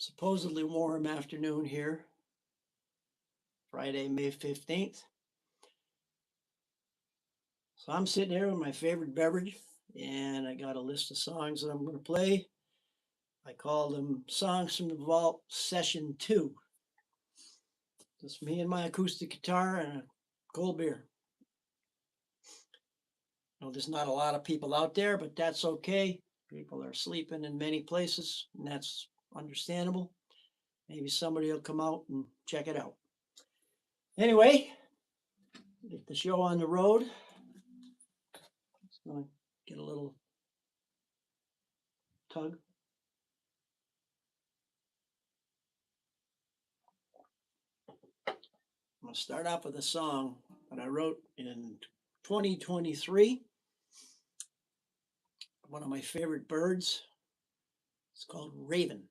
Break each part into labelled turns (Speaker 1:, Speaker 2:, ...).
Speaker 1: supposedly warm afternoon here, Friday, May 15th. So I'm sitting here with my favorite beverage, and I got a list of songs that I'm going to play. I call them Songs from the Vault Session 2. Just me and my acoustic guitar and a cold beer. There's not a lot of people out there, but that's okay. People are sleeping in many places, and that's understandable. Maybe somebody will come out and check it out. Anyway, get the show on the road. Just going to get a little tug. I'm going to start off with a song that I wrote in 2023. One of my favorite birds. It's called Raven.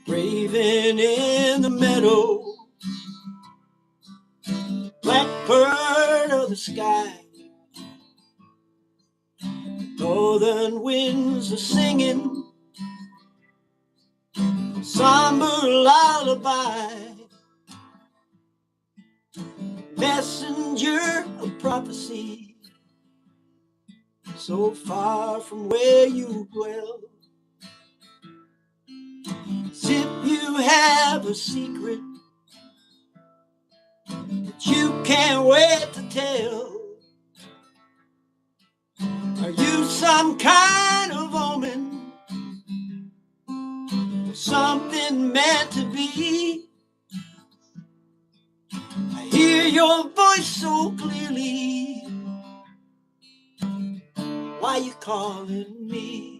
Speaker 1: Raven in the meadow, blackbird of the sky. Northern winds are singing a somber lullaby. Messenger of prophecy, so far from where you dwell. As if you have a secret that you can't wait to tell. Are you some kind of omen, or something meant to be? I hear your voice so clearly. Why you calling me?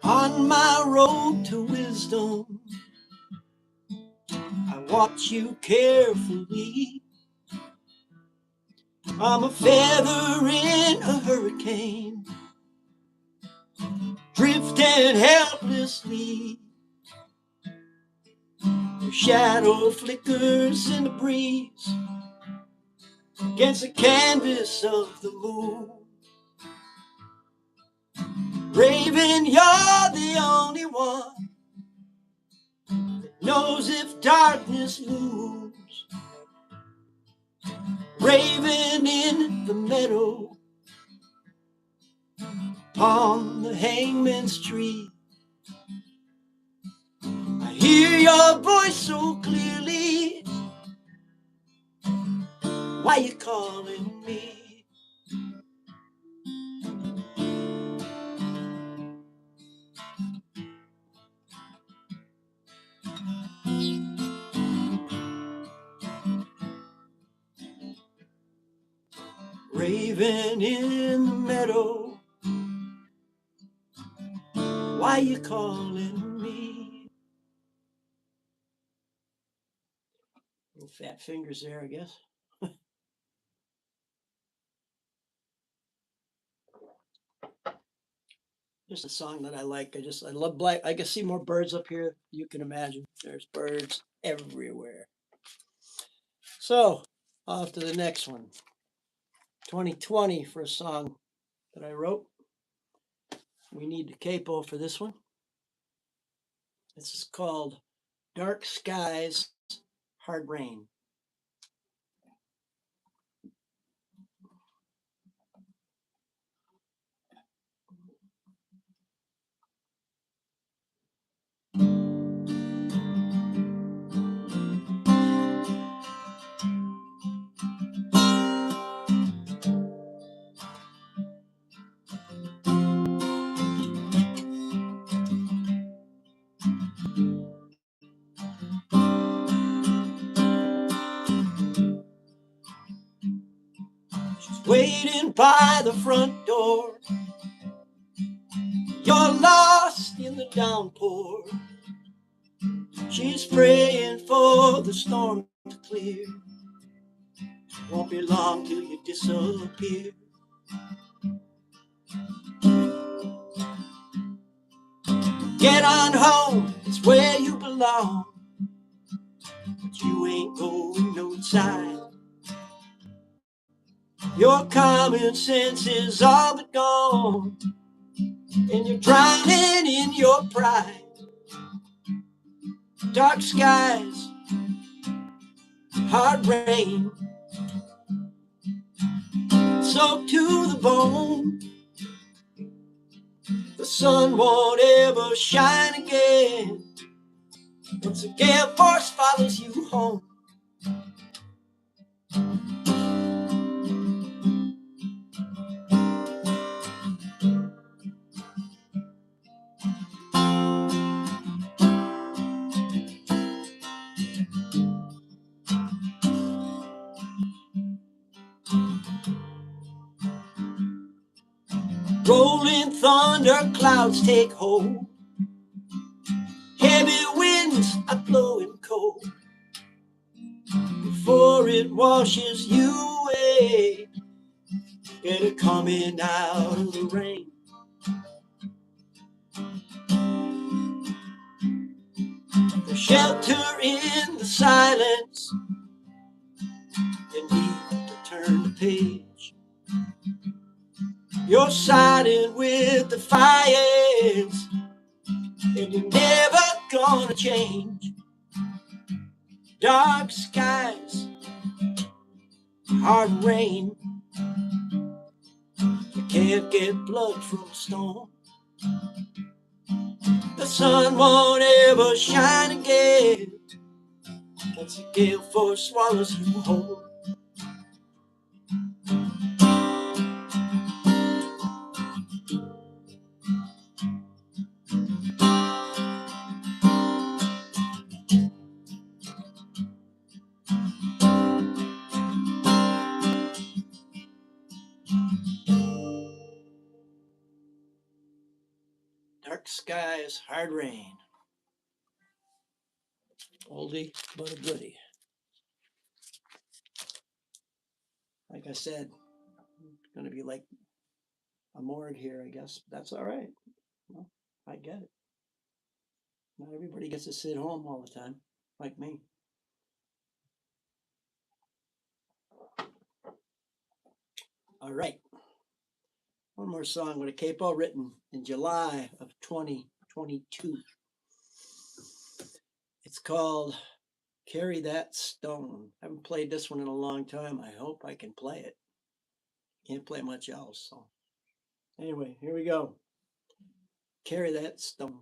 Speaker 1: On my road to wisdom, I watch you carefully. I'm a feather in a hurricane, drifting helplessly. Your shadow flickers in the breeze against the canvas of the moon. Raven, you're the only one that knows if darkness looms. Raven in the meadow, upon the hangman's tree. I hear your voice so clearly. Why you calling me? Raven in the meadow, why you calling me? Little fat fingers there, I guess. Just a song that I like. I love black. I can see more birds up here. You can imagine. There's birds everywhere. So, off to the next one. 2020 for a song that I wrote. We need the capo for this one. This is called Dark Skies, Hard Rain. waiting by the front door. You're lost in the downpour. She's praying for the storm to clear. Won't be long till you disappear. Get on home, it's where you belong. But you ain't going no side. Your common sense is all but gone, and you're drowning in your pride. Dark skies, hard rain, soaked to the bone. The sun won't ever shine again once a gale force follows you home. Rolling thunder clouds take hold. Heavy winds are blowing cold. Before it washes you away, get it coming out of the rain. For shelter in the silence, you need to turn the page. You're siding with the fires, and you're never gonna change. Dark skies, hard rain, you can't get blood from a stone. The sun won't ever shine again once the gale force swallows you whole. Dark skies, hard rain. Oldie but a goodie. Like I said, it's going to be like a morgue here, I guess. That's all right. Well, I get it. Not everybody gets to sit home all the time, like me. All right. One more song with a capo written in July of 2022. It's called Carry That Stone. I haven't played this one in a long time. I hope I can play it. Can't play much else. So anyway, here we go. Carry That Stone.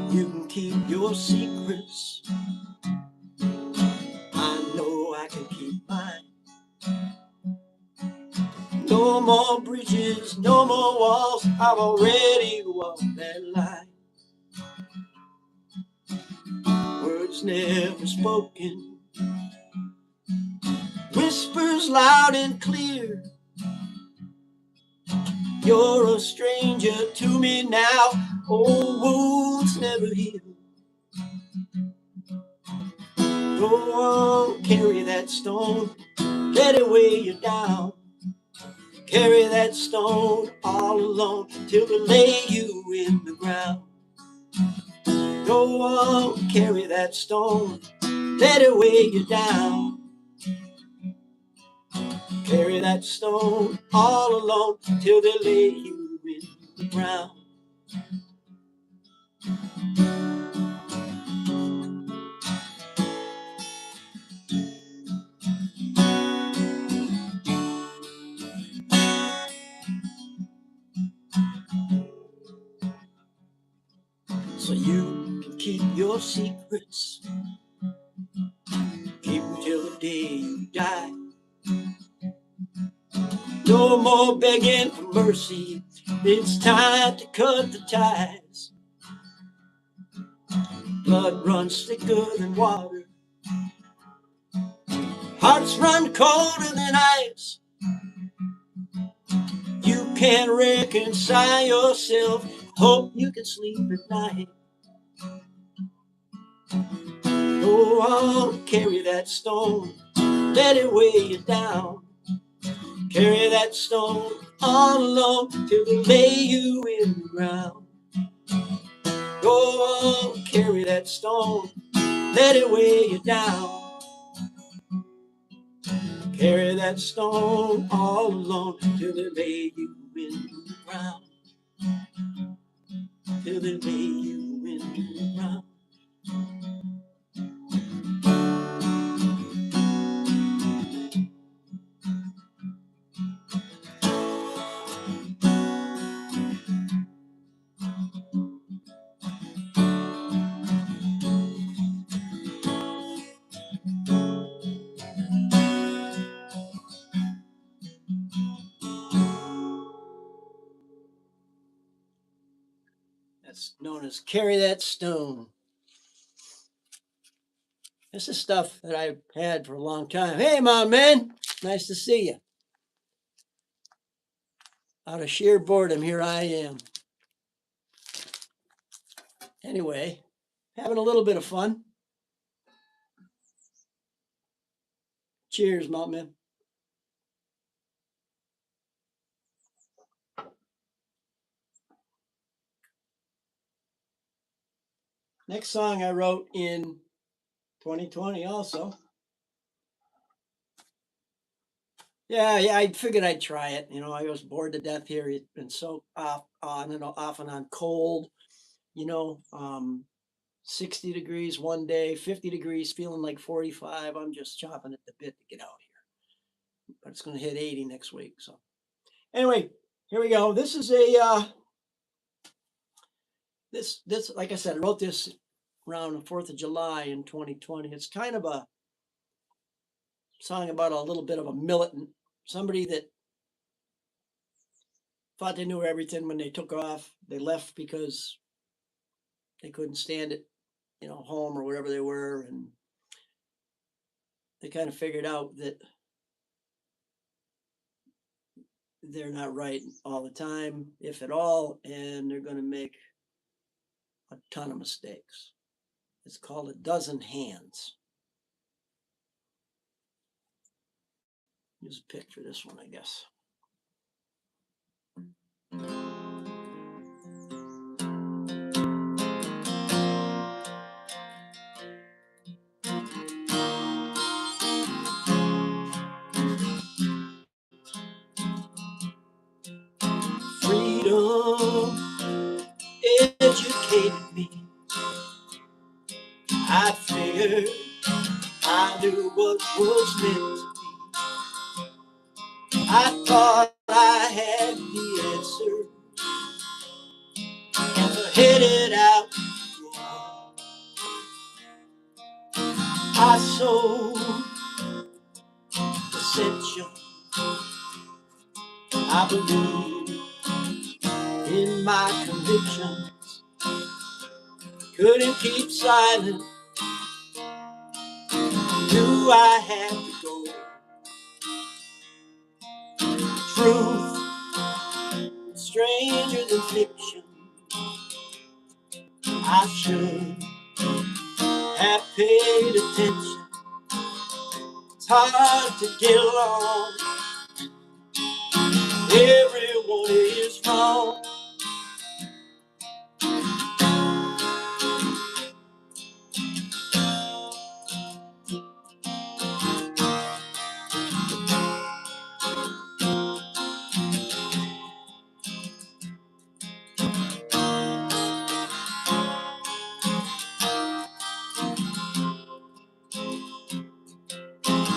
Speaker 1: You can keep your secrets. I know I can keep mine. No more bridges, no more walls. I've already walked that line. Words never spoken, whispers loud and clear. You're a stranger to me now. Old wounds never heal. Go on, carry that stone. Let it weigh you down. Carry that stone all alone till we lay you in the ground. Go on, carry that stone. Let it weigh you down. Carry that stone all alone till they lay you in the ground. So you can keep your secrets, keep them till the day No more begging for mercy. It's time to cut the ties. Blood runs thicker than water. Hearts run colder than ice. You can't reconcile yourself. Hope you can sleep at night. Go on, carry that stone. Let it weigh you down. Carry that stone all alone till they lay you in the ground. Go on, carry that stone. Let it weigh you down. Carry that stone all alone till they lay you in the ground. Till they lay you in the ground. That's known as Carry That Stone. This is stuff that I've had for a long time. Hey, Mom, man, nice to see you. Out of sheer boredom, here I am. Anyway, having a little bit of fun. Cheers, Mom, man. Next song I wrote in 2020 also. Yeah, I figured I'd try it. You know, I was bored to death here. It's been so on and off and on cold, you know, 60 degrees one day, 50 degrees, feeling like 45. I'm just chopping at the bit to get out here. But it's going to hit 80 next week. So anyway, here we go. This is a, this, like I said, I wrote this around the 4th of July in 2020. It's kind of a song about a little bit of a militant, somebody that thought they knew everything when they took off. They left because they couldn't stand it, you know, home or wherever they were. And they kind of figured out that they're not right all the time, if at all, and they're going to make a ton of mistakes. It's called A Dozen Hands. Use a pick for this one, I guess. Freedom educated me. I figured I knew what was meant to be. I thought I had the answer and headed out. I sold ascension. I believe in my convictions. Couldn't keep silent. Knew I had to go. Truth, stranger than fiction. I should have paid attention. It's hard to get along. Everyone is wrong.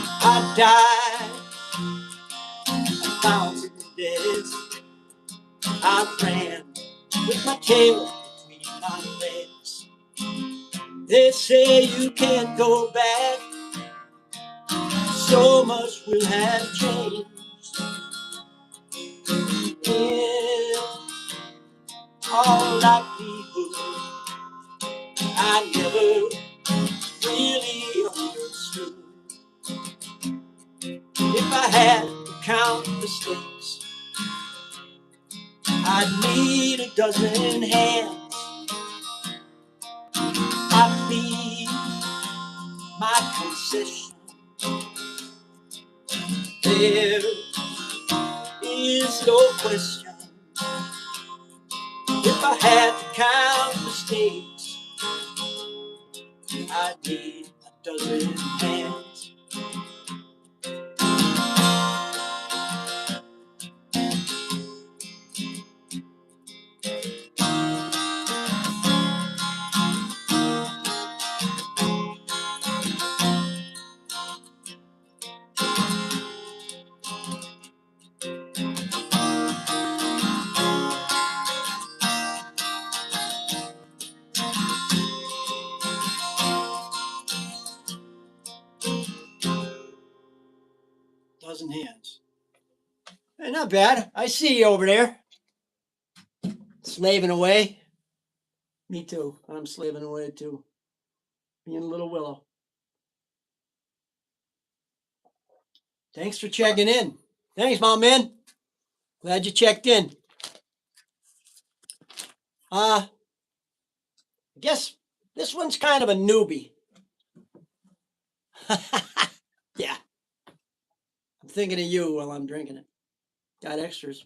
Speaker 1: I died, I found some dead. I ran with my tail between my legs. They say you can't go back. So much will have changed. In all likelihood, I never really understood. If I had to count the steps, I'd need a dozen hands. I'd be my concession. There is no question. If I had to count the states, I'd need a dozen hands. Dozen hands. Hey, not bad. I see you over there. Slaving away. Me too. I'm slaving away too. Being a little willow. Thanks for checking in. Thanks, Mom Man. Glad you checked in. I guess this one's kind of a newbie. Yeah. I'm thinking of you while I'm drinking it. Got extras.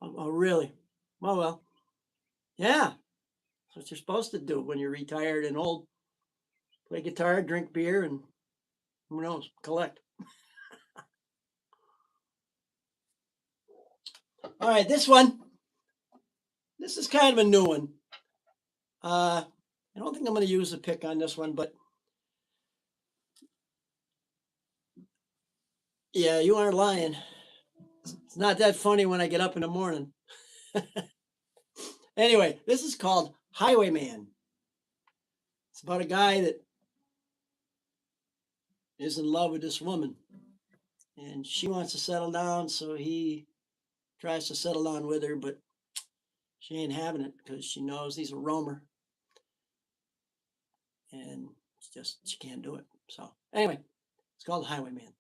Speaker 1: Oh, really? Oh, well. Yeah. That's what you're supposed to do when you're retired and old. Play guitar, drink beer, and who knows, collect. All right, this one. This is kind of a new one. I don't think I'm going to use a pick on this one, but yeah, you aren't lying. It's not that funny when I get up in the morning. Anyway, this is called Highwayman. It's about a guy that is in love with this woman, and she wants to settle down, so he tries to settle down with her, but she ain't having it because she knows he's a roamer, and it's just she can't do it. So anyway, it's called Highwayman.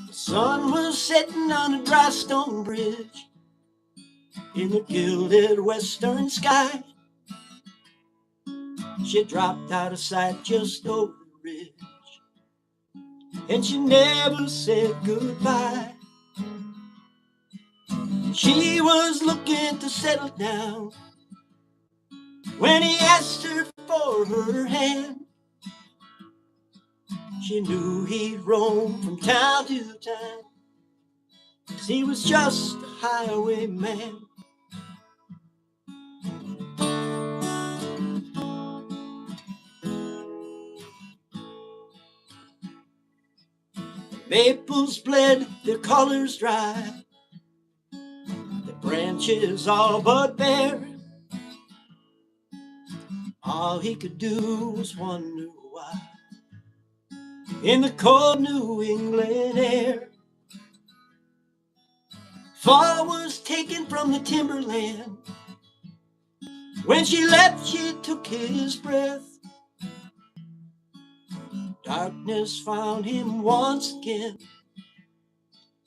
Speaker 1: The sun was setting on a dry stone bridge in the gilded western sky. She dropped out of sight just over the ridge, and she never said goodbye. She was looking to settle down when he asked her for her hand. She knew he'd roam from town to town, 'cause he was just a highwayman. Maples bled, their colors dry, the branches all but bare. All he could do was wonder why, in the cold New England air. Fall was taken from the timberland. When she left, she took his breath. Darkness found him once again,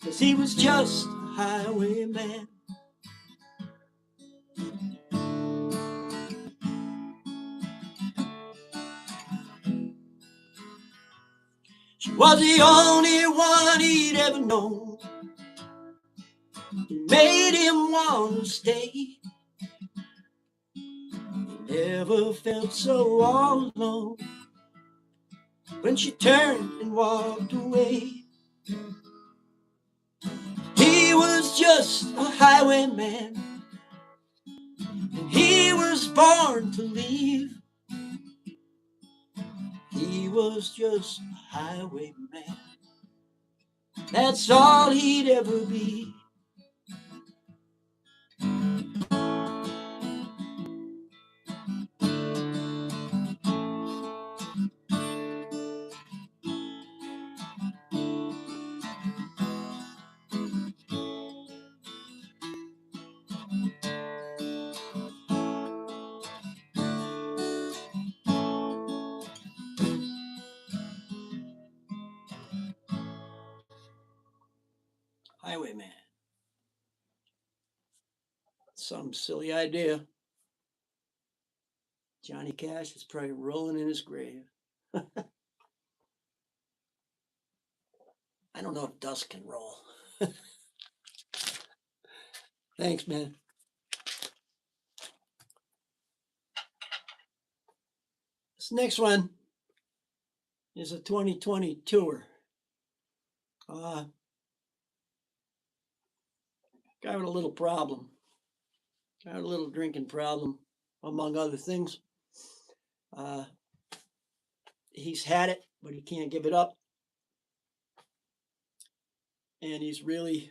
Speaker 1: 'cause he was just a highwayman. She was the only one he'd ever known, who made him want to stay. He never felt so all alone when she turned and walked away. He was just a highwayman, and he was born to leave. He was just a highwayman. That's all he'd ever be. Highwayman. Some silly idea. Johnny Cash is probably rolling in his grave. I don't know if dust can roll. Thanks, man. This next one is a 2020 tour. Guy with a little problem. Guy with a little drinking problem, among other things. He's had it, but he can't give it up. And he's really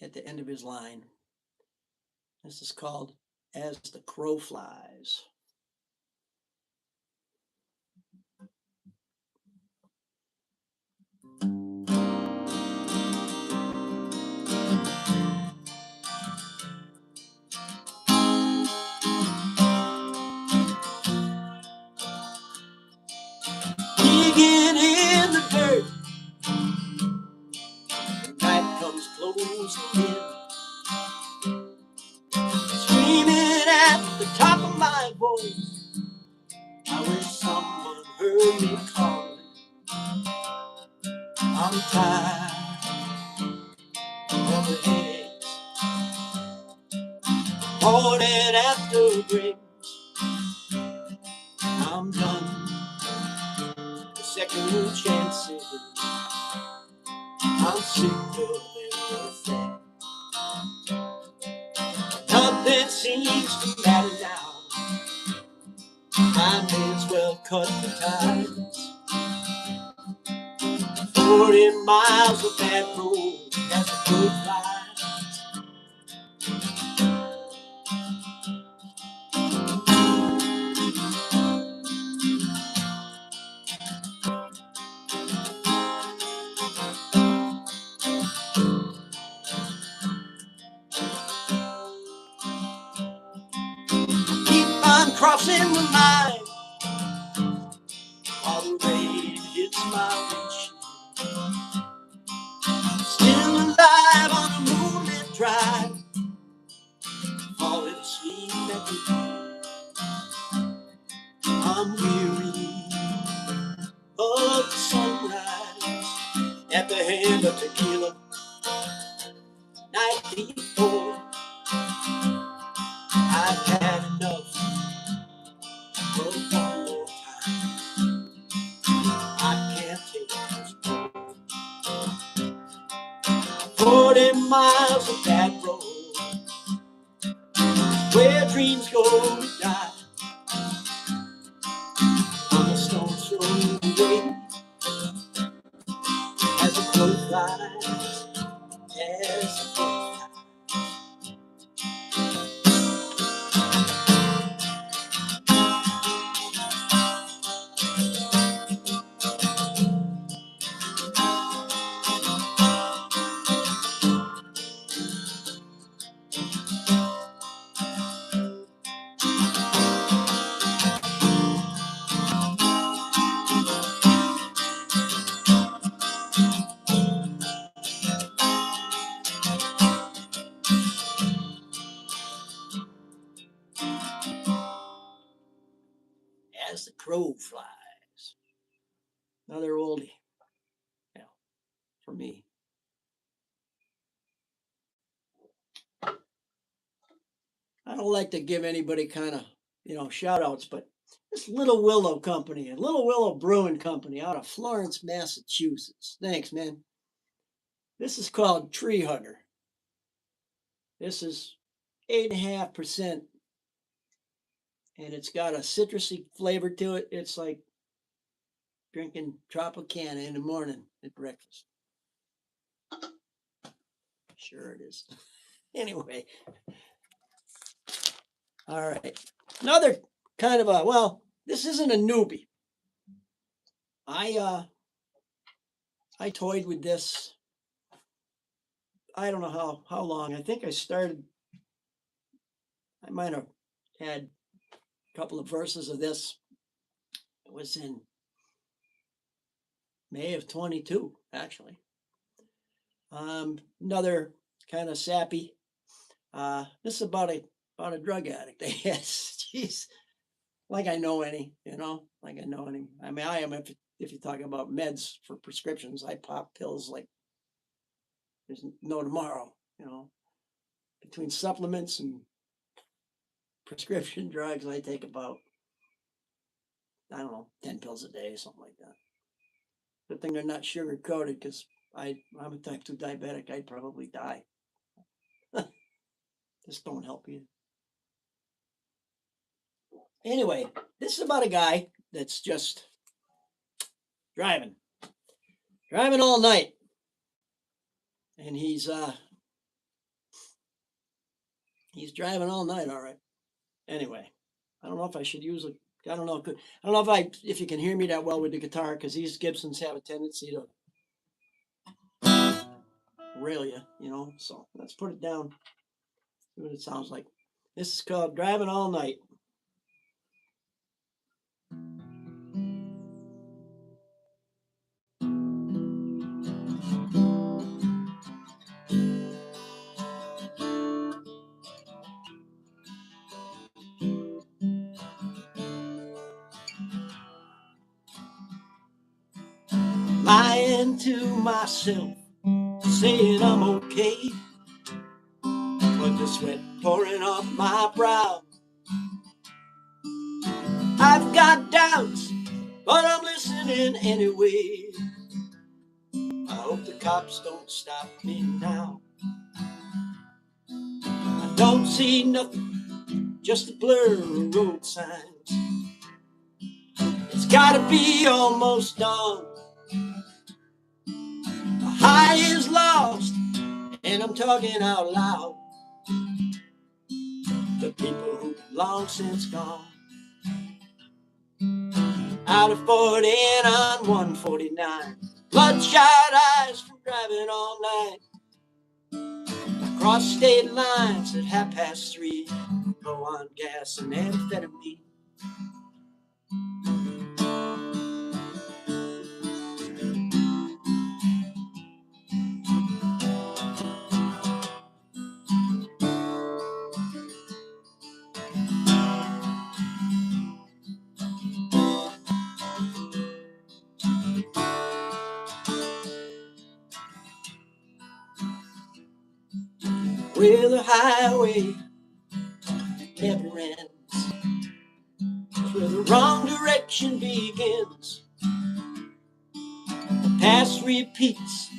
Speaker 1: at the end of his line. This is called As the Crow Flies. Digging in the dirt, the night comes closing in. Screaming at the top of my voice, I wish someone heard me calling. I'm tired of the headaches, morning after drinks. I'm done with second chances. I'm sick of everything. Nothing seems to matter now. I may as well cut the ties. 40 miles of bad road as the crow flies. Keep on crossing the line while the rain hits my windshield. Still alive on a moonlit drive, falling asleep at the wheel. I'm weary of the sunrise at the hand of tequila. Night before, I've had enough of one more time. I can't take this more. 40 miles of that road, where dreams go to die. On a stone's throw away, as the crow flies, as the crow flies. As the crow flies. Another oldie. Yeah, for me. I don't like to give anybody kind of, shout outs, but this Little Willow Company, a Little Willow Brewing Company out of Florence, Massachusetts. Thanks, man. This is called Tree Hugger. This is 8.5%, and it's got a citrusy flavor to it. It's like drinking Tropicana in the morning at breakfast. Sure it is. Anyway. All right. Another kind of this isn't a newbie. I toyed with this. I don't know how long. I think I might have had a couple of verses of this. It was in May of 22, actually. Another kind of sappy. This is about a drug addict. Yes, jeez. Like I know any, like I know any. I mean, I am if you're talking about meds for prescriptions, I pop pills like there's no tomorrow. Between supplements and prescription drugs, I take about, I don't know, 10 pills a day, something like that. Good thing they're not sugar coated because I'm a type 2 diabetic. I'd probably die. This don't help you. Anyway, this is about a guy that's just driving all night. And he's driving all night, all right. Anyway, I don't know if I should use a. I don't know. I don't know if you can hear me that well with the guitar because these Gibsons have a tendency to rail you, So let's put it down. See what it sounds like. This is called "Driving All Night." Lying to myself, saying I'm okay, but the sweat pouring off my brow. I've got doubts, but I'm listening anyway. I hope the cops don't stop me now. I don't see nothing, just a blur of road signs. It's gotta be almost dawn. The high is lost, and I'm talking out loud. The people who long since gone. Out of 40 and on 149. Bloodshot eyes from driving all night. Across state lines at 3:30. Low on gas and amphetamine. Where the highway never ends, where the wrong direction begins. The past repeats,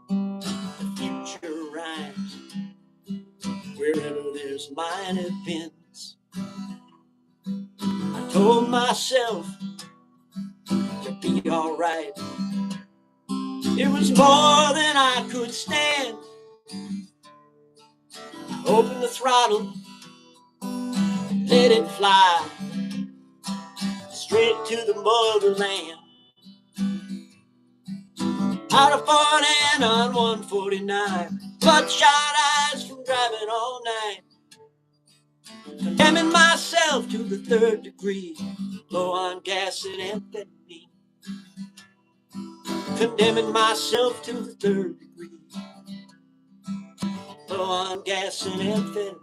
Speaker 1: the future rhymes. Wherever there's minor bends, I told myself to be alright. It was more than I could stand. I opened the throttle, let it fly straight to the motherland. Out of 40 and on 149. Bloodshot eyes from driving all night. Condemning myself to the 3rd degree. Low on gas and amphetamine. Condemning myself to the 3rd degree. Low on gas and amphetamines.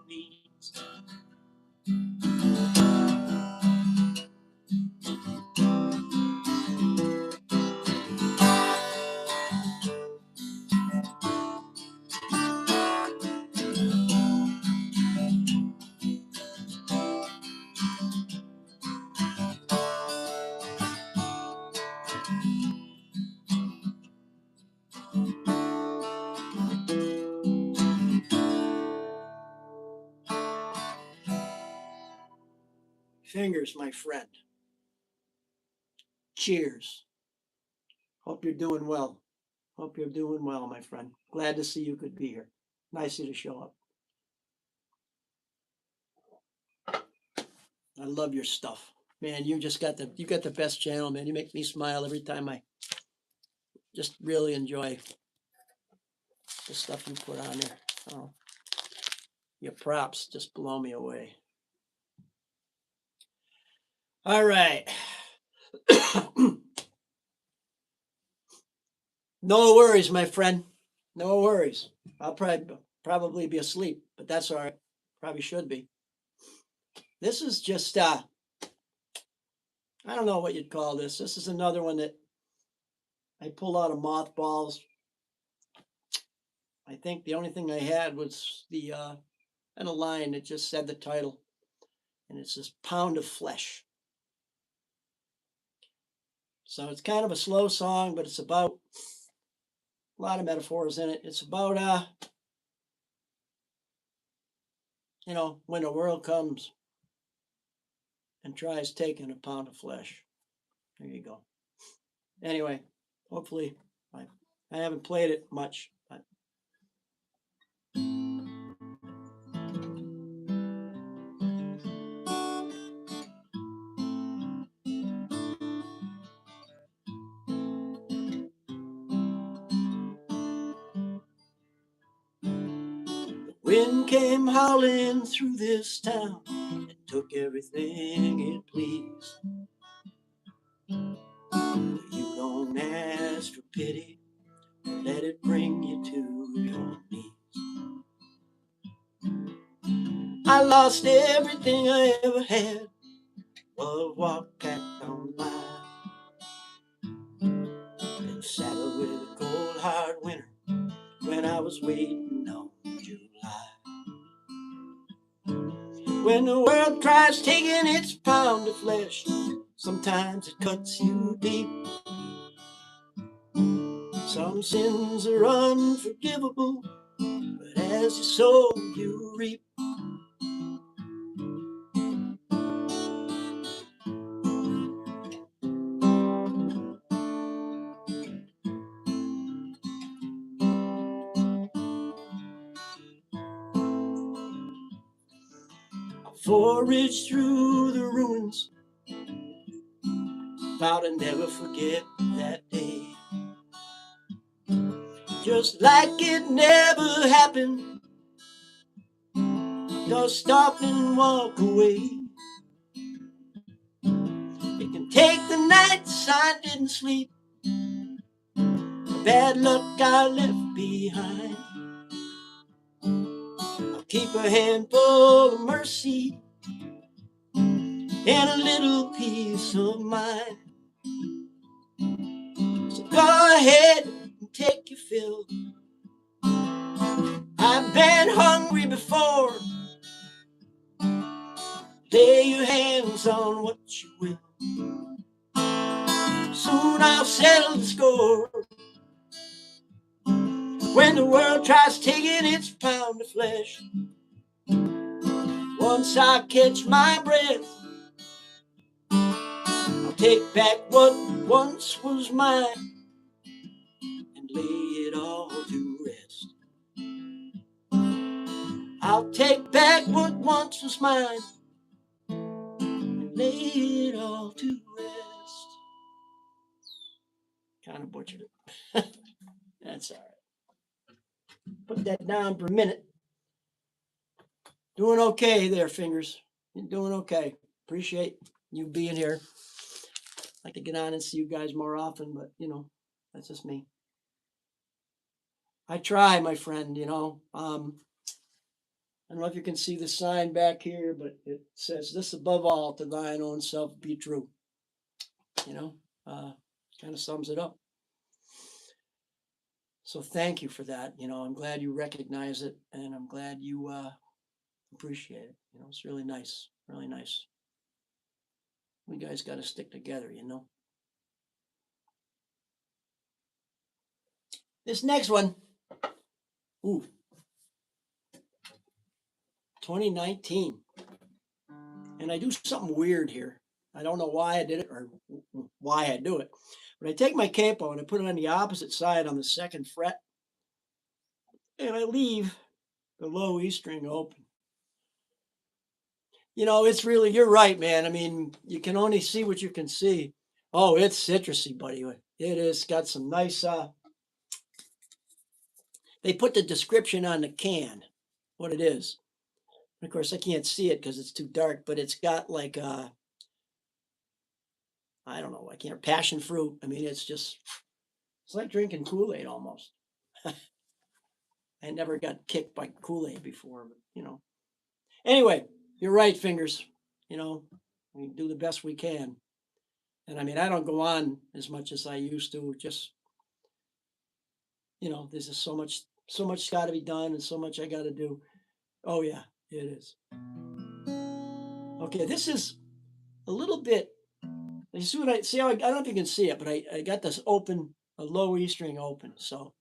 Speaker 1: Fingers, my friend. Cheers. Hope you're doing well. Hope you're doing well, my friend. Glad to see you could be here. Nice of you to show up. I love your stuff. Man, you got the best channel, man. You make me smile every time I just really enjoy the stuff you put on there. Oh, your props just blow me away. All right. No worries, my friend. No worries. I'll probably be asleep, but that's all right. Probably should be. This is just I don't know what you'd call this. This is another one that I pulled out of mothballs. I think the only thing I had was the and a line that just said the title, and it's this pound of flesh. So it's kind of a slow song, but it's about a lot of metaphors in it. It's about when the world comes and tries taking a pound of flesh. There you go. Anyway, hopefully I haven't played it much, but the wind came howling through this town and took everything it pleased. You don't ask for pity, let it bring you to your knees. I lost everything I ever had. Love walked packed on by. Been saddled with a cold hard winter when I was waiting on July. When the world tries taking its pound of flesh, sometimes it cuts you deep. Some sins are unforgivable, but as you sow, you reap. Forage through the ruins, vow to never forget that day. Just like it never happened, dust off and walk away. It can take the nights I didn't sleep, the bad luck I left behind. I'll keep a handful of mercy and a little peace of mind. So go ahead and take your fill. I've been hungry before. Lay your hands on what you will. Soon I'll settle the score. When the world tries taking its pound of flesh, once I catch my breath, I'll take back what once was mine and lay it all to rest. I'll take back what once was mine and lay it all to rest. Kind of butchered it. That's all right. Put that down for a minute. Doing okay there, Fingers. You're doing okay. Appreciate you being here. I'd like to get on and see you guys more often, but that's just me. I try, my friend, I don't know if you can see the sign back here, but it says, "This above all, to thine own self be true." You know, kind of sums it up. So thank you for that. I'm glad you recognize it, and I'm glad you appreciate it. It's really nice, really nice. We guys got to stick together. This next one, ooh, 2019. And I do something weird here. I don't know why I did it or why I do it. But I take my capo and I put it on the opposite side on the second fret. And I leave the low E string open. It's really, you're right, man. I mean, you can only see what you can see. Oh, it's citrusy, buddy. It is got some nice, they put the description on the can, what it is. And of course, I can't see it because it's too dark, but it's got like, I don't know, I can't, passion fruit. I mean, it's like drinking Kool-Aid almost. I never got kicked by Kool-Aid before, but you know. Anyway, you're right, Fingers. You know, we do the best we can. And I mean, I don't go on as much as I used to. Just, you know, there's just so much got to be done and so much I got to do. Oh yeah, it is. Okay, this is a little bit. You see what I see? How I don't know if you can see it, but I got this open, a low E string open. So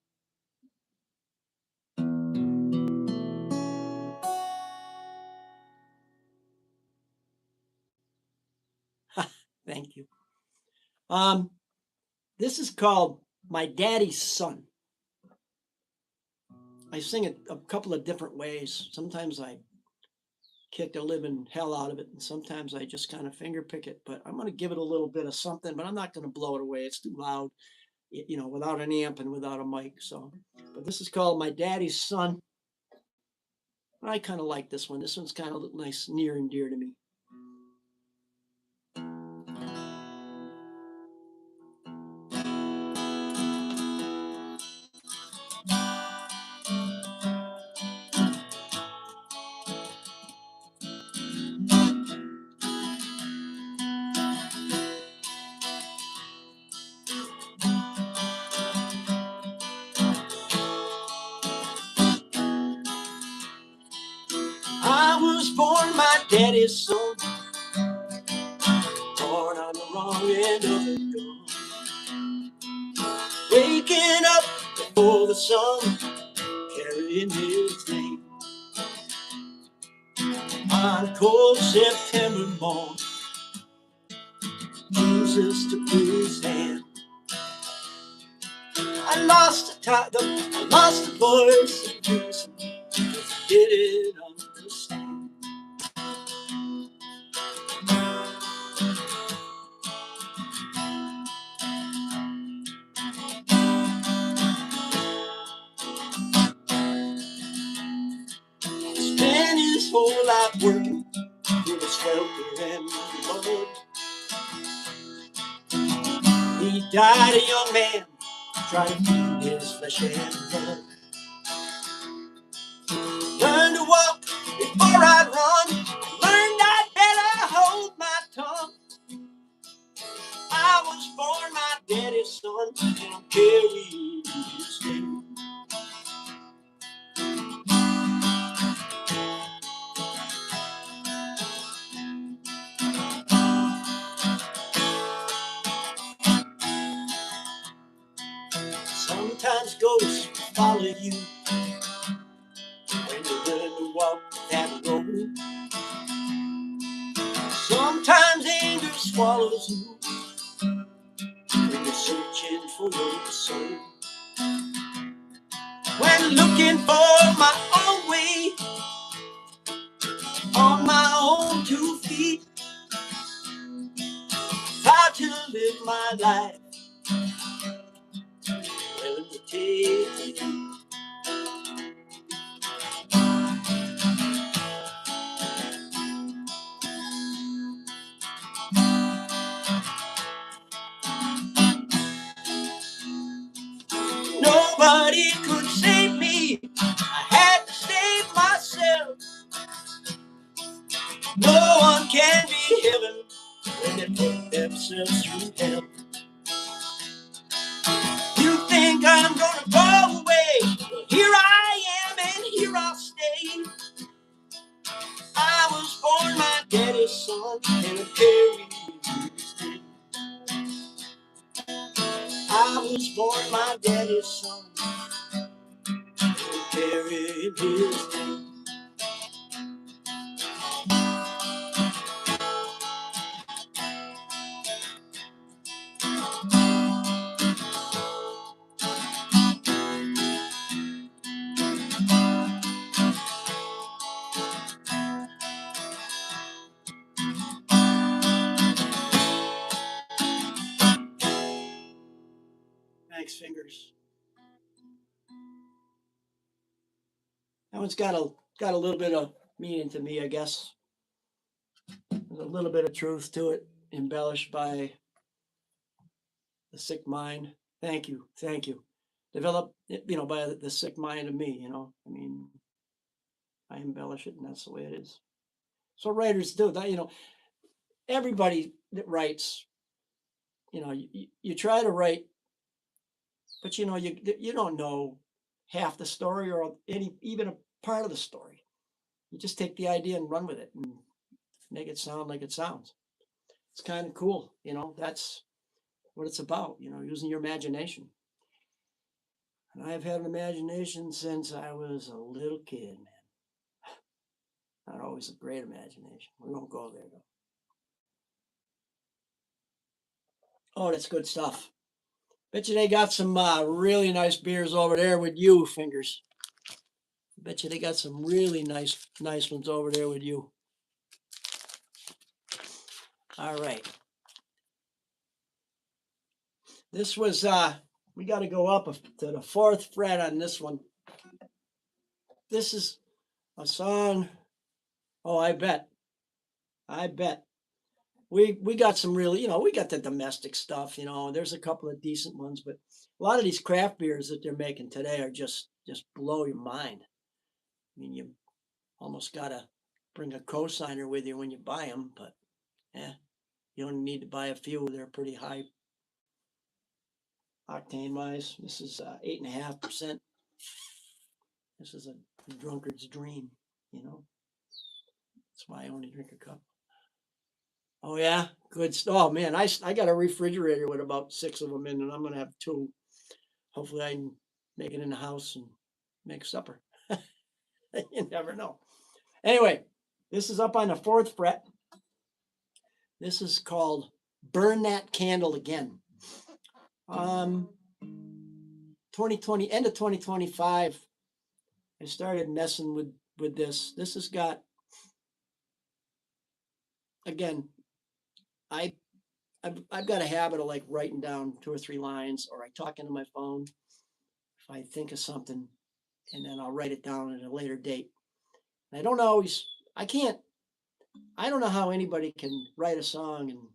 Speaker 1: thank you. Um, this is called My Daddy's Son. I sing it a couple of different ways. Sometimes I kick the living hell out of it, and sometimes I just kind of finger pick it. But I'm going to give it a little bit of something, but I'm not going to blow it away. It's too loud, you know, without an amp and without a mic. So, but this is called My Daddy's Son. I kind of like this one. This one's kind of nice, near and dear to me. I was born my daddy's son, born on the wrong end of the door. Waking up before the sun, carrying his name. On a cold September morning, Jesus took his hand. I lost I lost the voice of reason, didn't understand. Spent his whole life working through the swelter and mud. He died a young man, trying to feed his flesh and blood. Learned to walk before I'd run, learned I'd better hold my tongue. I was born my daddy's son, and I'm carrying his name. Sometimes ghosts follow you when you learn to walk that road. Sometimes anger swallows you when you're searching for your soul. When looking for my own way, on my own 2 feet, how to live my life, willing to take it. Nobody could save me, I had to save myself. No one can be heaven when they put themselves through hell. You think I'm gonna go away? Well, here I am and here I'll stay. I was born my daddy's son, and I carry his name. I was born my daddy's son, and I carry his name. Thanks, Fingers. That one's got a little bit of meaning to me, I guess. There's a little bit of truth to it, embellished by the sick mind. Thank you, thank you. developed, by the sick mind of me, I mean, I embellish it and that's the way it is. So writers do that, everybody that writes, you try to write, but you don't know half the story or even a part of the story. You just take the idea and run with it and make it sound like it sounds. It's kind of cool, that's what it's about, using your imagination. And I've had an imagination since I was a little kid, man. Not always a great imagination. We won't go there though. Oh, that's good stuff. Bet you they got some really nice beers over there with you, Fingers. Bet you they got some really nice ones over there with you. All right. This was, we got to go up to the 4th fret on this one. This is a song. Oh, I bet. We got some really, we got the domestic stuff, there's a couple of decent ones, but a lot of these craft beers that they're making today are just blow your mind. I mean, you almost got to bring a cosigner with you when you buy them, but yeah, you only need to buy a few. They're pretty high octane wise. This is 8.5%. This is a drunkard's dream, That's why I only drink a cup. Oh yeah, good. Oh man, I got a refrigerator with about 6 of them in, and I'm gonna have 2. Hopefully, I can make it in the house and make supper. You never know. Anyway, this is up on the 4th fret. This is called "Burn That Candle Again." 2020, end of 2025, I started messing with this. This has got, again, I've got a habit of like writing down 2 or 3 lines, or I talk into my phone if I think of something, and then I'll write it down at a later date. And I don't know how anybody can write a song and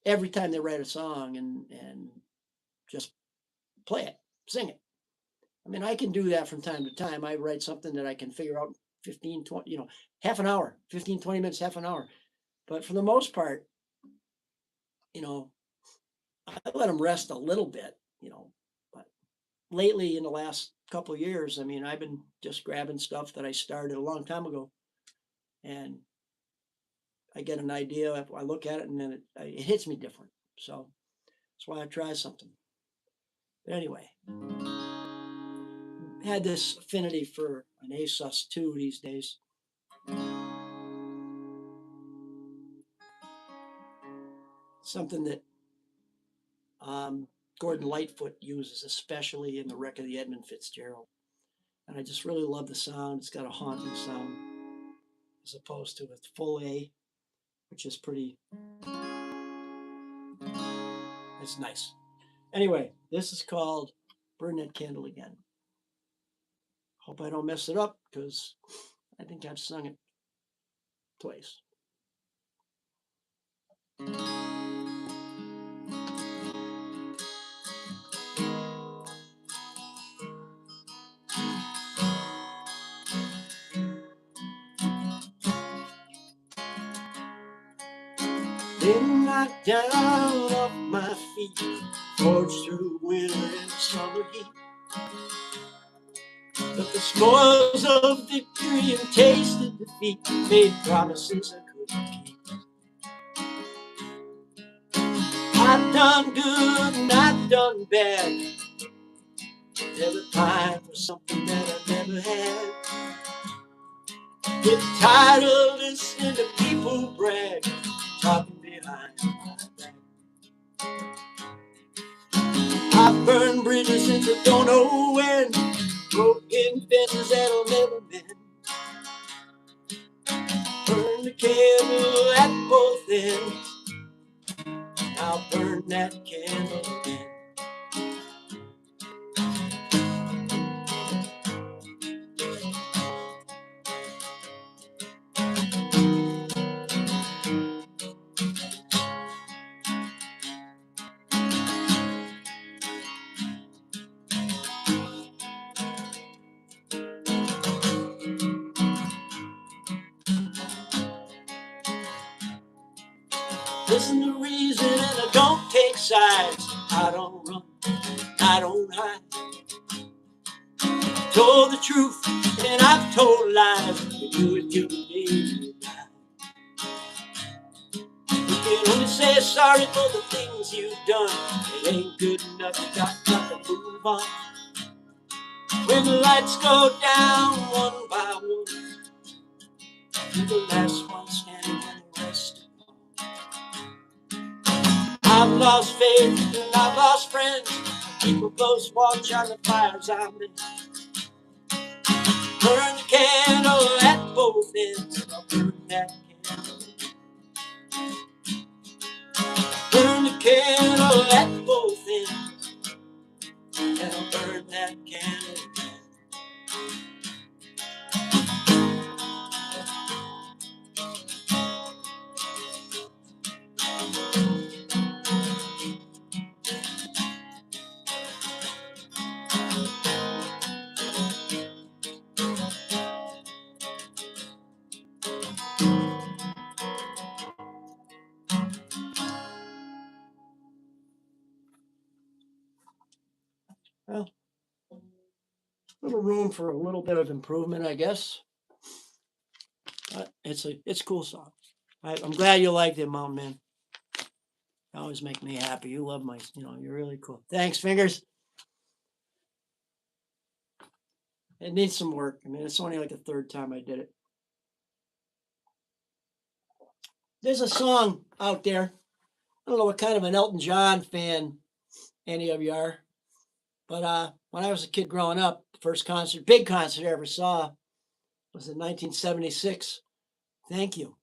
Speaker 1: every time they write a song and just play it, sing it. I mean, I can do that from time to time. I write something that I can figure out 15, 20, half an hour, 15, 20 minutes, half an hour. But for the most part, I let them rest a little bit, but lately in the last couple of years, I mean, I've been just grabbing stuff that I started a long time ago, and I get an idea. I look at it, and then it hits me different. So that's why I try something. But anyway, had this affinity for an ASUS2 these days. Something that Gordon Lightfoot uses, especially in the wreck of the Edmund Fitzgerald. And I just really love the sound. It's got a haunting sound as opposed to a full A, which is it's nice. Anyway, this is called Burn That Candle Again. Hope I don't mess it up because I think I've sung it twice. Been knocked down off my feet, forged through winter and summer heat. But the spoils of victory and tasted defeat, made promises I couldn't keep. I've done good and I've done bad, never pined for something that I never had. Get tired of listening to people brag, talking behind my back. I've burned bridges since I don't know when, broken fences that'll never mend. Burn the candle at both ends, I'll burn that candle again. Listen to reason and I don't take sides. I don't run, I don't hide. Told the truth and I've told lies. You do it till the day you die. You can only say sorry for the things you've done. It ain't good enough, you got to move on. When the lights go down one by one, you're the last one standing when the rest. I've lost faith and I've lost friends. People close watch on the fires I miss. Burn the candle at both ends. I'll burn that candle. Burn the candle at both ends. And I'll burn that candle. Well, little room for a little bit of improvement, I guess. It's a cool song. I'm glad you liked it, Mountain Man. You always make me happy. You love my, you're really cool. Thanks, Fingers. It needs some work. I mean, it's only like the third time I did it. There's a song out there. I don't know what kind of an Elton John fan any of you are, but when I was a kid growing up, the first concert, big concert I ever saw was in 1976. Thank you.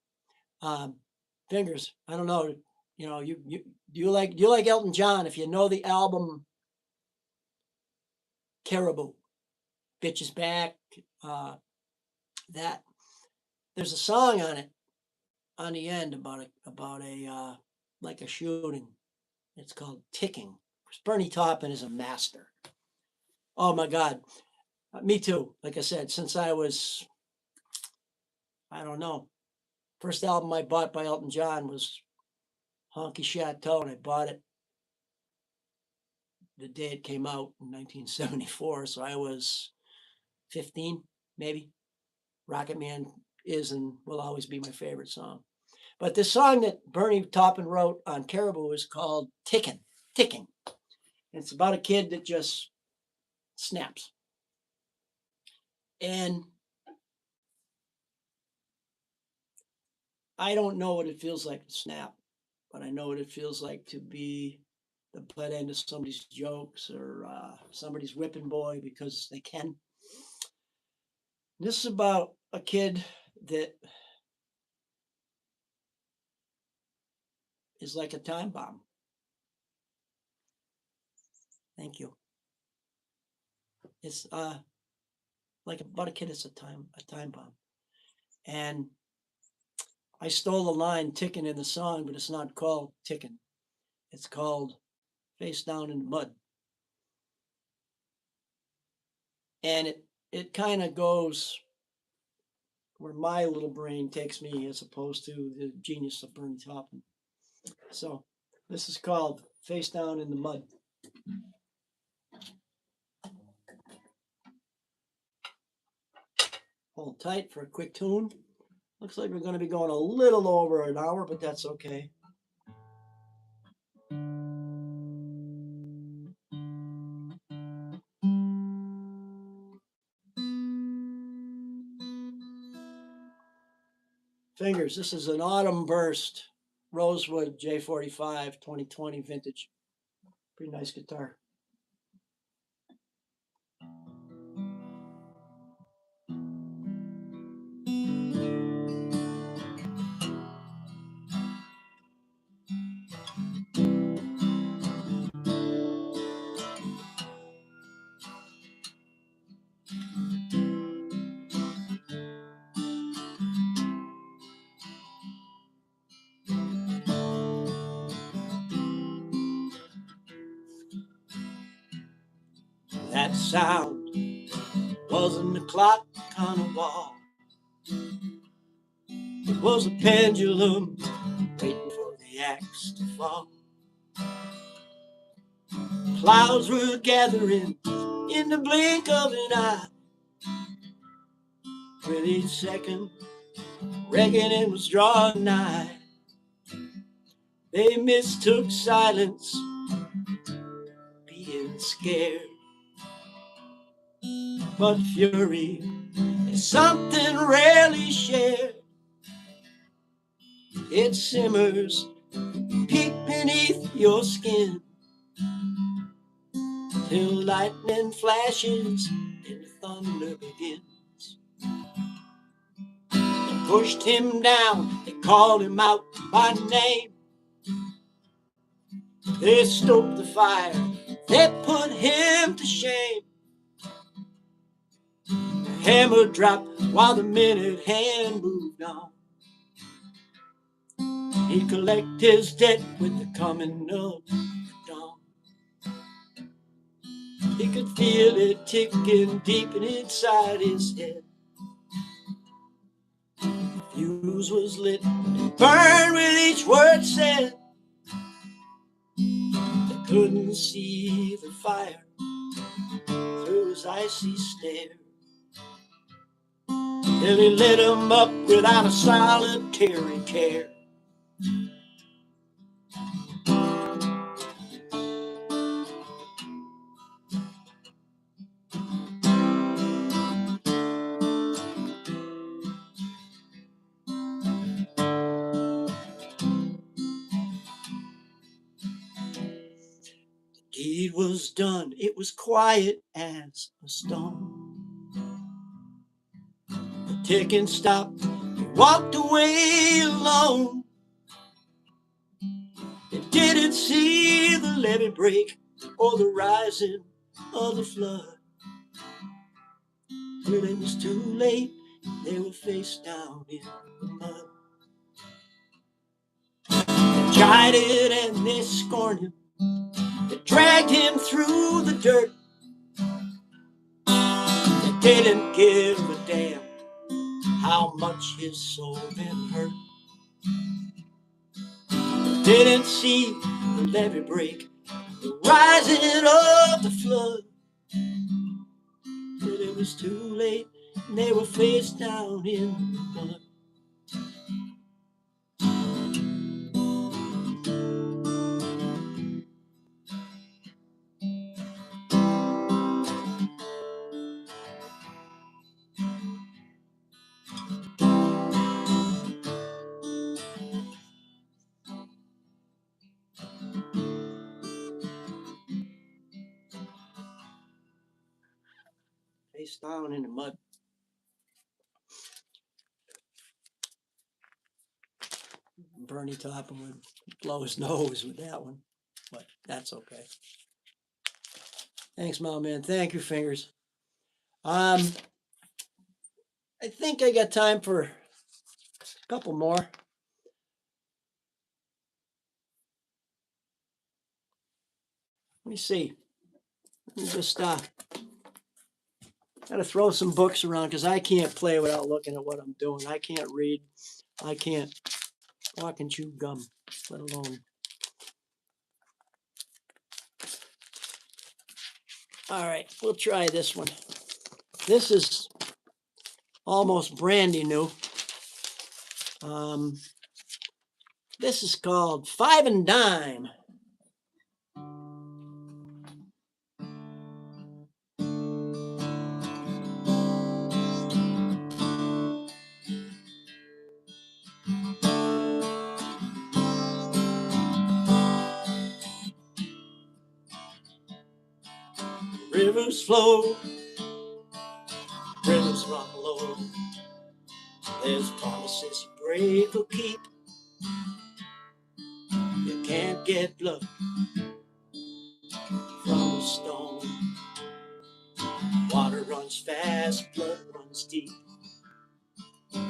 Speaker 1: Fingers. I don't know. Do you like Elton John? If you know the album Caribou, Bitches Back, that there's a song on it on the end about a like a shooting. It's called Ticking. Bernie Taupin is a master. Oh my God, me too. Like I said, since I was, I don't know, first album I bought by Elton John was Honky Chateau, and I bought it the day it came out in 1974. So I was 15, maybe. Rocket Man is and will always be my favorite song. But this song that Bernie Taupin wrote on Caribou is called Ticking. Ticking. It's about a kid that just snaps. And I don't know what it feels like to snap, but I know what it feels like to be the butt end of somebody's jokes or somebody's whipping boy because they can. This is about a kid that is like a time bomb. Thank you. It's like about a kid that's a time bomb. And I stole the line ticking in the song, but it's not called ticking. It's called Face Down in the Mud. And it kind of goes where my little brain takes me as opposed to the genius of Bernie Taupin. So this is called Face Down in the Mud. Hold tight for a quick tune. Looks like we're going to be going a little over an hour, but that's okay. Fingers, this is an Autumn Burst Rosewood J45 2020 vintage. Pretty nice guitar. That sound wasn't the clock on the wall. It was a pendulum waiting for the axe to fall. Clouds were gathering in the blink of an eye. With each second, reckoning was drawing nigh. They mistook silence, being scared. But fury is something rarely shared. It simmers deep beneath your skin, till lightning flashes and the thunder begins. They pushed him down, they called him out by name. They stoked the fire, they put him to shame. The hammer dropped while the minute hand moved on. He'd collect his debt with the coming of the dawn. He could feel it ticking deep inside his head. The fuse was lit and burned with each word said. They couldn't see the fire through his icy stare. Till he lit him up without a solitary care. The deed was done, it was quiet as a stone. The ticking stopped, he walked away alone. He didn't see the levee break or the rising of the flood. Till it was too late, they were face down in the mud. They chided and they scorned him, they dragged him through the dirt. They didn't give a damn how much his soul been hurt. They didn't see the levee break, the rising of the flood. Till it was too late, and they were face down in the mud. Face down in the mud. Bernie Taupin would blow his nose with that one, but that's okay. Thanks, Mom, man. Thank you, Fingers. I think I got time for a couple more. Let me see. Let me just gotta throw some books around because I can't play without looking at what I'm doing. I can't read. I can't walk and chew gum, let alone. All right, we'll try this one. This is almost brandy new. This is called Five and Dime. Rivers flow, rivers run low. There's promises you break or keep. You can't get blood from a stone. Water runs fast, blood runs deep.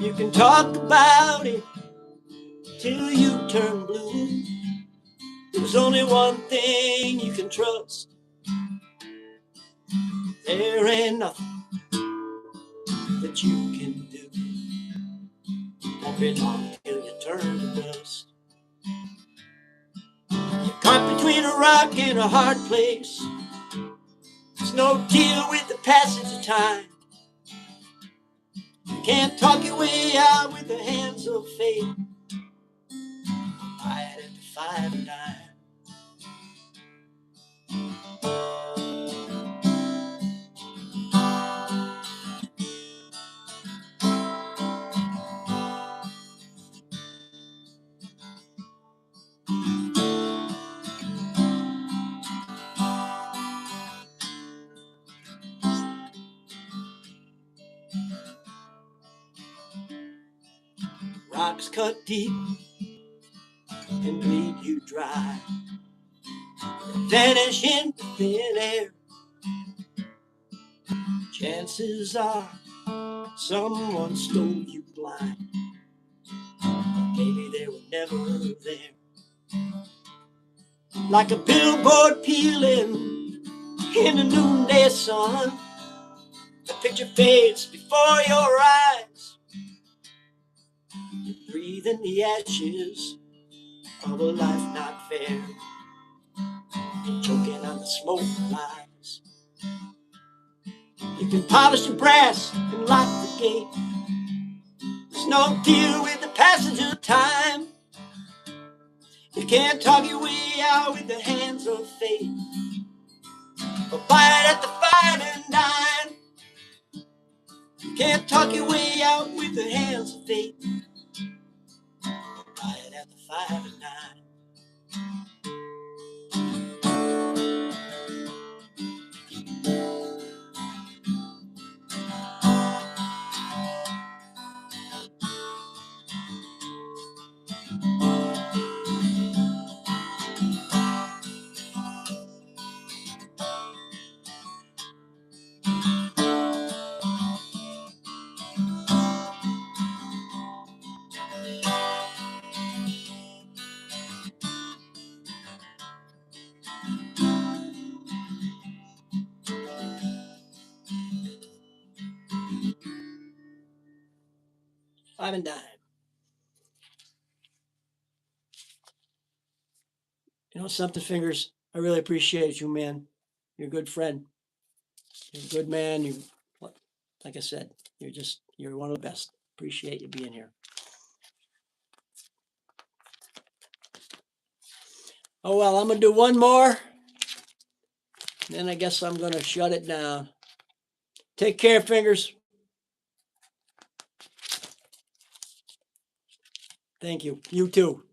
Speaker 1: You can talk about it till you turn blue. There's only one thing you can trust. There ain't nothing that you can do. Won't be long till you turn to dust. Caught between a rock and a hard place. There's no deal with the passage of time. You can't talk your way out with the hands of fate. Right at the 5 and 9. Rocks cut deep and bleed you dry, vanish into thin air. Chances are someone stole you blind. Maybe they were never there. Like a billboard peeling in the noonday sun, the picture fades before your eyes. You breathe in the ashes of a life not fair, choking on the smoke of lies. You can polish the brass and lock the gate. There's no deal with the passage of time. You can't talk your way out with the hands of fate. But bite at the 5 and 9. You can't talk your way out with the hands of fate. Bite at the 5 and 9. Five and dime. You know something, Fingers? I really appreciate you, man. You're a good friend. You're a good man. You, like I said, you're one of the best. Appreciate you being here. Oh well, I'm gonna do one more. Then I guess I'm gonna shut it down. Take care, Fingers. Thank you. You too.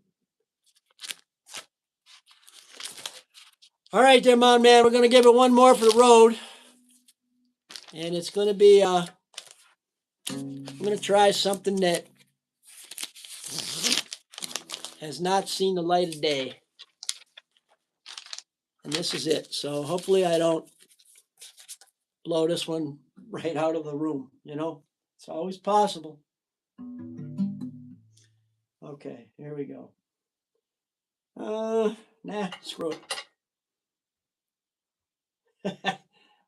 Speaker 1: All right, there, Mon Man. We're gonna give it one more for the road, and it's gonna be I'm gonna try something that has not seen the light of day, and this is it. So hopefully I don't blow this one right out of the room. You know, it's always possible. Okay, here we go. Nah, screw it.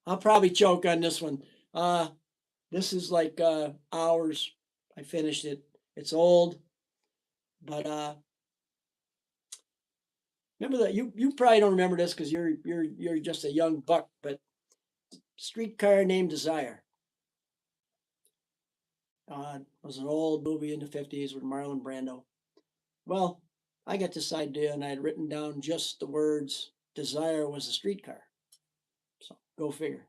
Speaker 1: I'll probably choke on this one. This is like hours. I finished it. It's old, but remember that you probably don't remember this because you're just a young buck. But Streetcar Named Desire was an old movie in the 50s with Marlon Brando. Well, I got this idea and I had written down just the words "Desire was a streetcar." So go figure.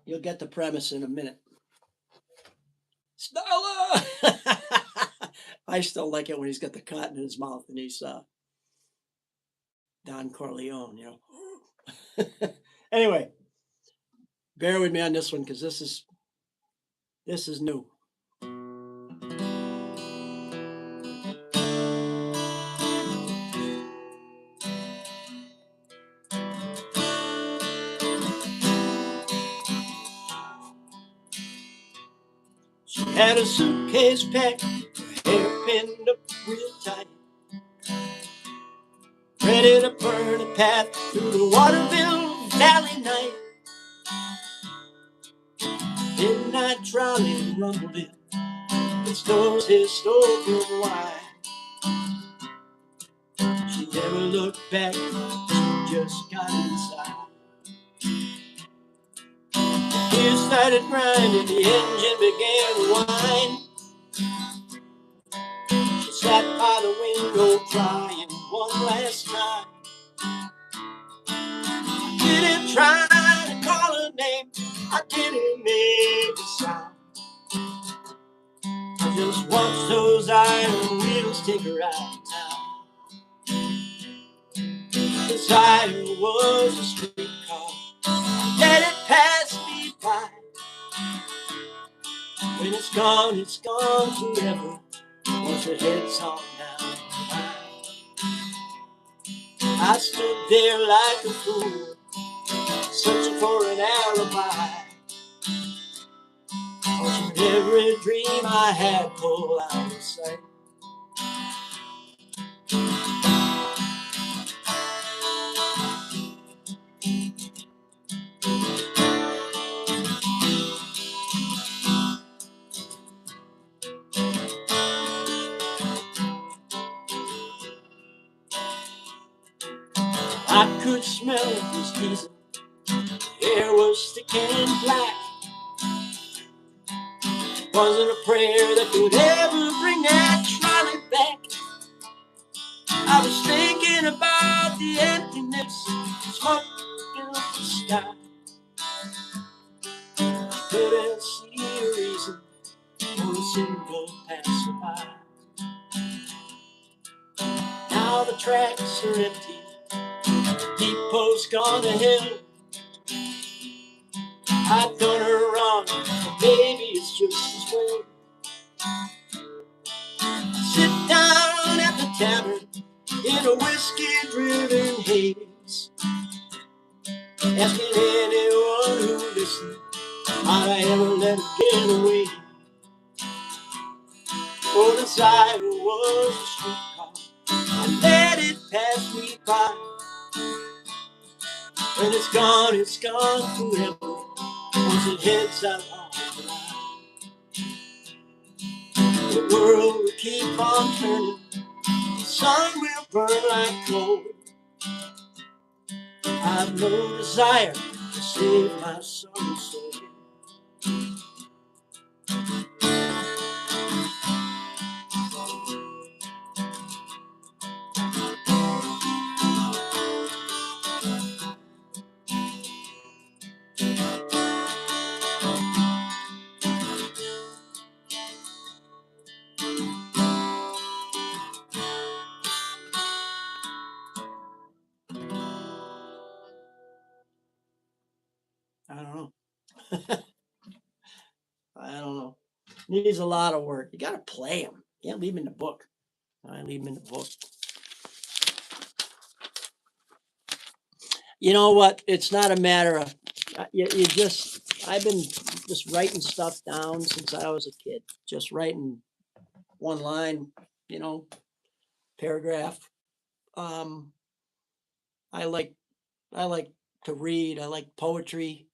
Speaker 1: You'll get the premise in a minute. Stella! I still like it when he's got the cotton in his mouth and he's Don Corleone, you know. Anyway, bear with me on this one because this is new. She had a suitcase packed, her hair pinned up real tight, ready to burn a path through the Waterville Valley night. Midnight trolley rumbled in, its doors historical wide. never looked back, just got inside. Gears started grinding, the engine began to whine. She sat by the window crying one last time. I didn't try to call her name, I didn't make a sound. I just watched those iron wheels take her out of town. Inside her was a streetcar, let it pass me by. When it's gone forever, once it heads on down the line. I stood there like a fool, searching for an alibi, watching every dream I had pull out of sight. I could smell it was diesel, the air was thick and black. Wasn't a prayer that could ever bring that trolley back. I was thinking about the emptiness, smoke filled the sky. Couldn't see a reason for a single passerby. Now the tracks are empty, depot's gone to hell. I've done her wrong, but baby, it's just as well. Sit down at the tavern in a whiskey-driven haze, asking anyone who listened, might I ever let her get away? For inside was a streetcar, I let it pass me by. When it's gone forever, once it heads out on the line. The world will keep on turning, the sun will burn like coal. I've no desire to save my son's soul. I don't know. I don't know. Needs a lot of work. You got to play them. You can't leave them in the book. I leave them in the book. You know what? It's not a matter of you just. I've been just writing stuff down since I was a kid. Just writing one line, paragraph. Um, I like I like to read. I like poetry.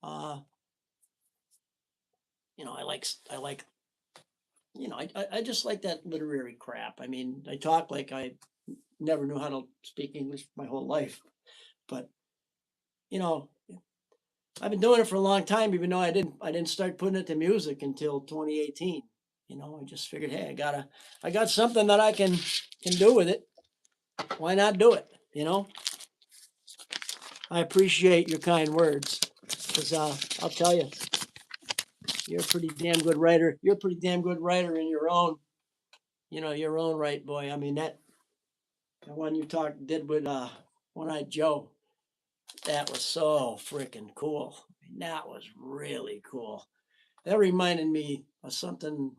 Speaker 1: Uh, I like I just like that literary crap. I mean, I talk like I never knew how to speak English my whole life, but you know, I've been doing it for a long time, even though I didn't start putting it to music until 2018. I just figured, hey, I got something that I can do with it. Why not do it? I appreciate your kind words, because I'll tell you, you're a pretty damn good writer. You're a pretty damn good writer in your own right, boy. I mean that the one you did with One-Eyed Joe, that was so freaking cool. I mean, that was really cool. That reminded me of something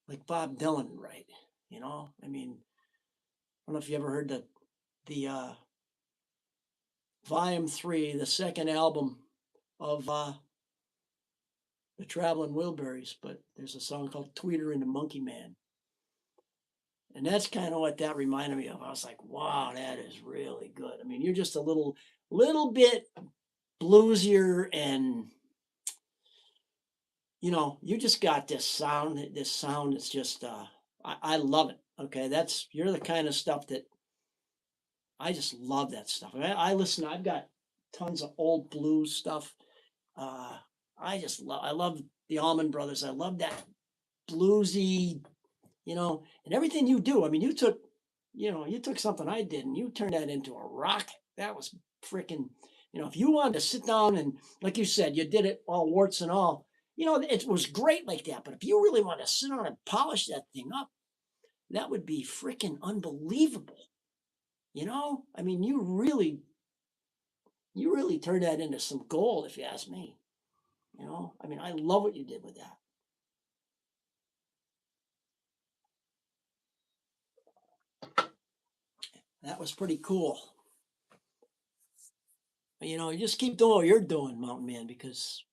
Speaker 1: like Bob Dylan, right? I mean, I don't know if you ever heard the volume 3, the second album of the Traveling Wilburys, but there's a song called Tweeter and the Monkey Man. And that's kind of what that reminded me of. I was like, wow, that is really good. I mean, you're just a little bit bluesier, and you just got this sound. This sound is just I love it. Okay, you're the kind of stuff that I just love that stuff. I listen. I've got tons of old blues stuff. Uh, I love the Allman Brothers. I love that bluesy, and everything you do. I mean, you took something I did and you turned that into a rock. That was freaking, if you wanted to sit down and, like you said, you did it all warts and all, it was great like that. But if you really want to sit down and polish that thing up, that would be freaking unbelievable. I mean, you really turned that into some gold, if you ask me. I mean, I love what you did with that. That was pretty cool. You just keep doing what you're doing, Mountain Man, because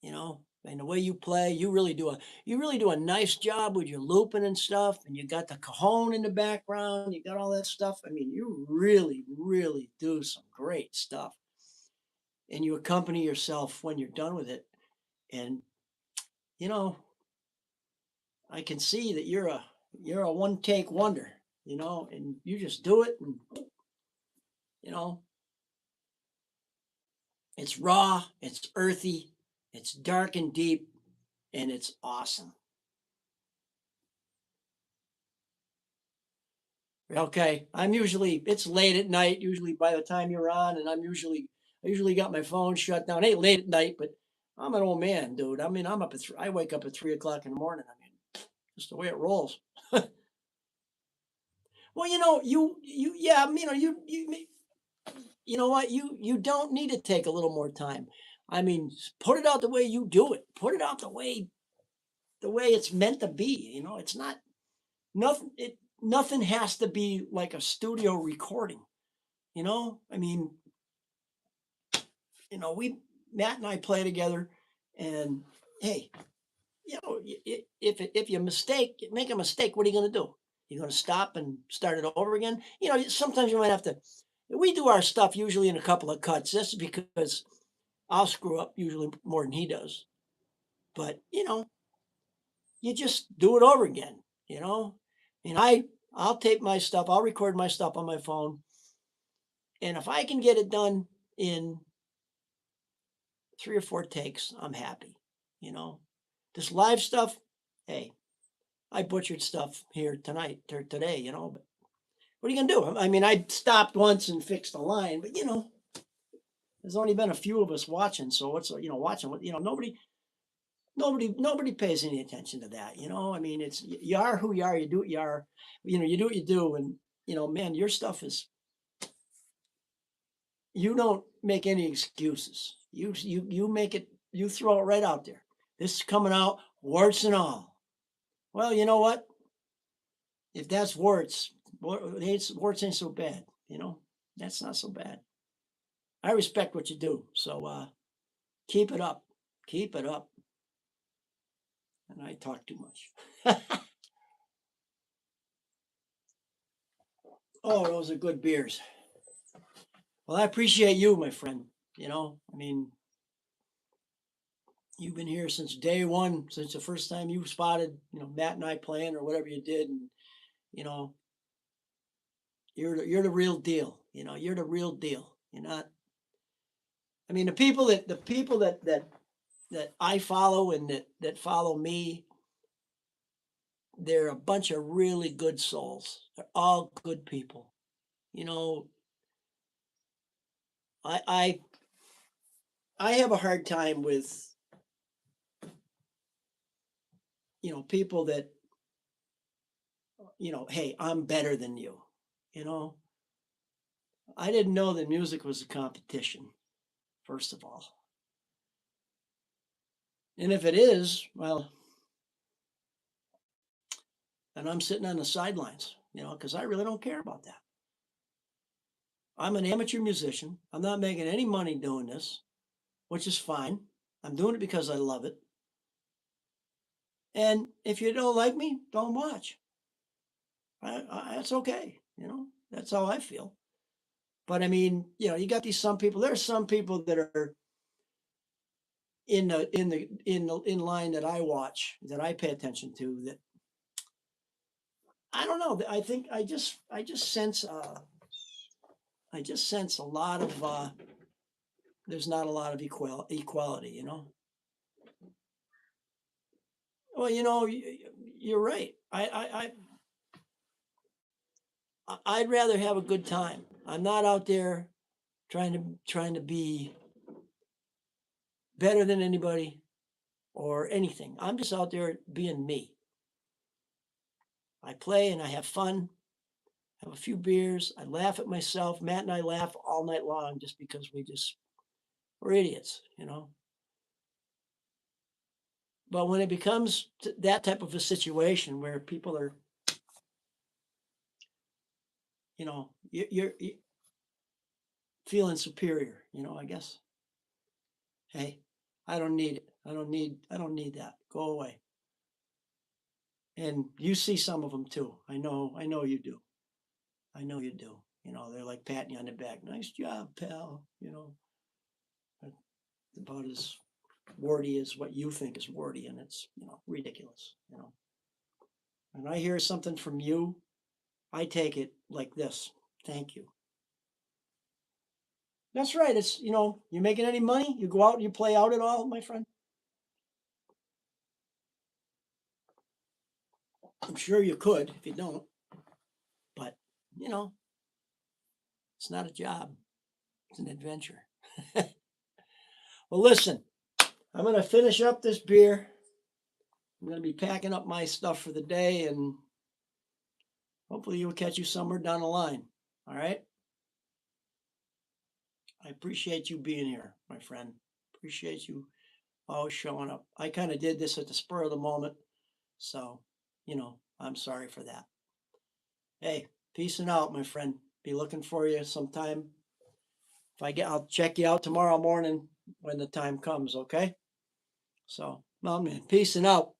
Speaker 1: and the way you play, you really do a nice job with your looping and stuff, and you got the cajon in the background, you got all that stuff. I mean, you really, really do some great stuff, and you accompany yourself when you're done with it, and you know, I can see that you're a one take wonder, and you just do it, and you know, it's raw, it's earthy, it's dark and deep, and it's awesome. Okay, it's late at night usually by the time you're on, and I usually got my phone shut down. It ain't late at night, but I'm an old man, dude. I mean, I wake up at 3 o'clock in the morning. I mean, just the way it rolls. Well, yeah, you know what, you don't need to take a little more time. I mean, put it out the way you do it. Put it out the way it's meant to be. It's not nothing. Nothing has to be like a studio recording. I mean, we Matt and I play together, and hey, if you make a mistake, what are you going to do? You're going to stop and start it over again. Sometimes you might have to. We do our stuff usually in a couple of cuts, just because I'll screw up usually more than he does. But you just do it over again. And I'll tape my stuff. I'll record my stuff on my phone, and if I can get it done in 3 or 4 takes, I'm happy. You know, this live stuff, hey, I butchered stuff here tonight or today, but what are you gonna do? I mean, I stopped once and fixed a line, but there's only been a few of us watching, so what's watching? What nobody pays any attention to that. I mean, it's you are who you are. You do what you are. You do what you do, and man, your stuff is. You don't make any excuses. You make it. You throw it right out there. This is coming out, warts and all. Well, you know what? If that's warts, warts ain't so bad. That's not so bad. I respect what you do. So keep it up. Keep it up. And I talk too much. Oh, those are good beers. Well, I appreciate you, my friend. I mean, you've been here since day one, since the first time you spotted, Matt and I playing or whatever you did, and you know, you're the real deal. You're the real deal. You're not. I mean, the people that I follow and that follow me, they're a bunch of really good souls. They're all good people. You know, I I I have a hard time with people that hey, I'm better than you. You know, I didn't know that music was a competition. First of all, and if it is, well, then I'm sitting on the sidelines. Because I really don't care about that. I'm an amateur musician. I'm not making any money doing this, which is fine. I'm doing it because I love it. And if you don't like me, don't watch. That's okay. That's how I feel. But I mean, you got these some people. There are some people that are in line that I watch, that I pay attention to. That I don't know. I think I just sense I just sense a lot of there's not a lot of equality, you know. Well, you know, you're right. I'd rather have a good time. I'm not out there trying to be better than anybody or anything. I'm just out there being me. I play and I have fun, have a few beers. I laugh at myself. Matt and I laugh all night long just because we're idiots, you know. But when it becomes that type of a situation where people are, you know, you're feeling superior, you know, I guess. Hey, I don't need it. I don't need that. Go away. And you see some of them too. I know you do. I know you do. You know, they're like patting you on the back. Nice job, pal. You know, about as wordy as what you think is wordy, and it's, you know, ridiculous. You know, when I hear something from you, I take it like this. Thank you. That's right. It's, you know, you making any money? You go out and you play out at all, my friend? I'm sure you could if you don't, but you know, it's not a job. It's an adventure. Well, listen, I'm gonna finish up this beer. I'm gonna be packing up my stuff for the day, and hopefully you'll catch you somewhere down the line. All right. I appreciate you being here, my friend. Appreciate you always showing up. I kind of did this at the spur of the moment, so you know, I'm sorry for that. Hey, peacing out, my friend. Be looking for you sometime. I'll check you out tomorrow morning when the time comes. Okay. So, well, man, peacing out.